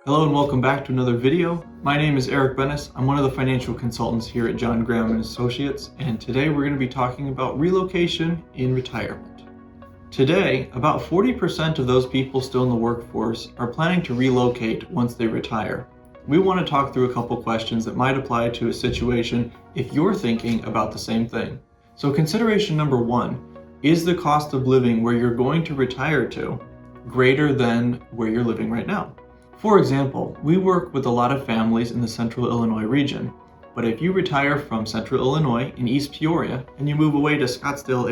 Hello and welcome back to another video. My name is Eric Bennis. I'm one of the financial consultants here at John Graham & Associates, and today we're going to be talking about relocation in retirement. Today, about 40% of those people still in the workforce are planning to relocate once they retire. We want to talk through a couple questions that might apply to a situation if you're thinking about the same thing. So consideration number one, is the cost of living where you're going to retire to greater than where you're living right now? For example, we work with a lot of families in the Central Illinois region, but if you retire from Central Illinois in East Peoria and you move away to Scottsdale,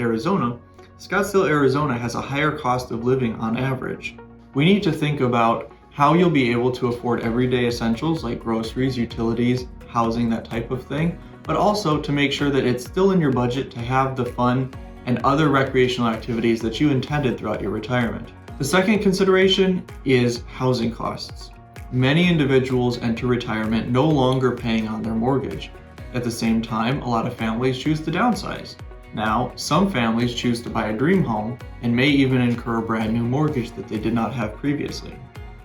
Arizona has a higher cost of living on average. We need to think about how you'll be able to afford everyday essentials like groceries, utilities, housing, that type of thing, but also to make sure that it's still in your budget to have the fun and other recreational activities that you intended throughout your retirement. The second consideration is housing costs. Many individuals enter retirement no longer paying on their mortgage. At the same time, a lot of families choose to downsize. Now, some families choose to buy a dream home and may even incur a brand new mortgage that they did not have previously.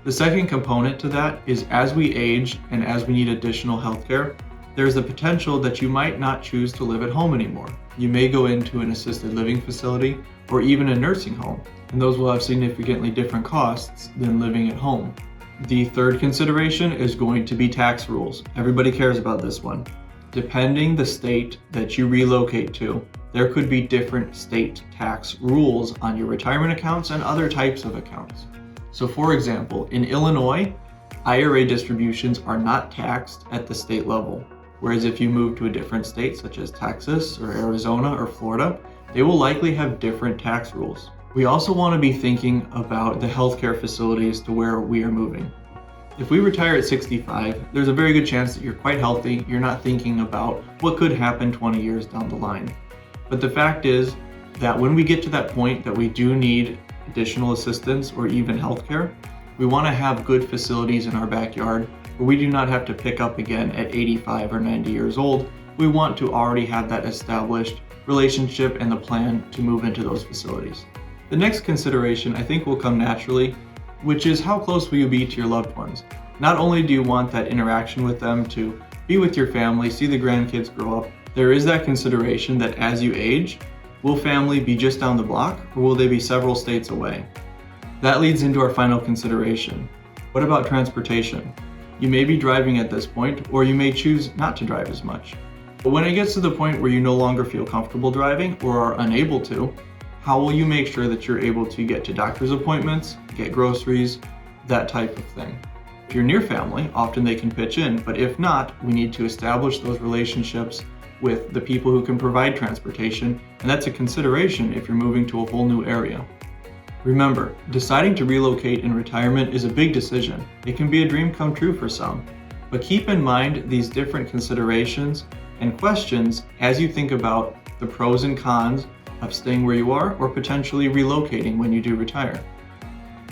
The second component to that is as we age and as we need additional healthcare, there's the potential that you might not choose to live at home anymore. You may go into an assisted living facility or even a nursing home, and those will have significantly different costs than living at home. The third consideration is going to be tax rules. Everybody cares about this one. Depending the state that you relocate to, there could be different state tax rules on your retirement accounts and other types of accounts. So for example, in Illinois, IRA distributions are not taxed at the state level. Whereas if you move to a different state such as Texas or Arizona or Florida, they will likely have different tax rules. We also want to be thinking about the healthcare facilities to where we are moving. If we retire at 65, there's a very good chance that you're quite healthy, you're not thinking about what could happen 20 years down the line. But the fact is that when we get to that point that we do need additional assistance or even healthcare, we want to have good facilities in our backyard where we do not have to pick up again at 85 or 90 years old. We want to already have that established relationship and the plan to move into those facilities. The next consideration I think will come naturally, which is how close will you be to your loved ones? Not only do you want that interaction with them to be with your family, see the grandkids grow up, there is that consideration that as you age, will family be just down the block or will they be several states away? That leads into our final consideration. What about transportation? You may be driving at this point, or you may choose not to drive as much. But when it gets to the point where you no longer feel comfortable driving or are unable to, how will you make sure that you're able to get to doctor's appointments, get groceries, that type of thing? If you're near family, often they can pitch in, but if not, we need to establish those relationships with the people who can provide transportation, and that's a consideration if you're moving to a whole new area. Remember, deciding to relocate in retirement is a big decision. It can be a dream come true for some, but keep in mind these different considerations and questions as you think about the pros and cons of staying where you are or potentially relocating when you do retire.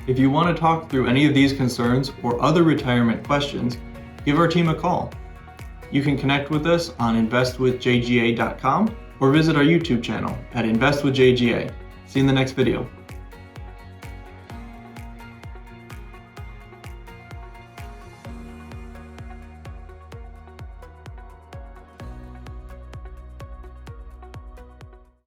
If you want to talk through any of these concerns or other retirement questions, give our team a call. You can connect with us on investwithjga.com or visit our YouTube channel at investwithjga. See you in the next video.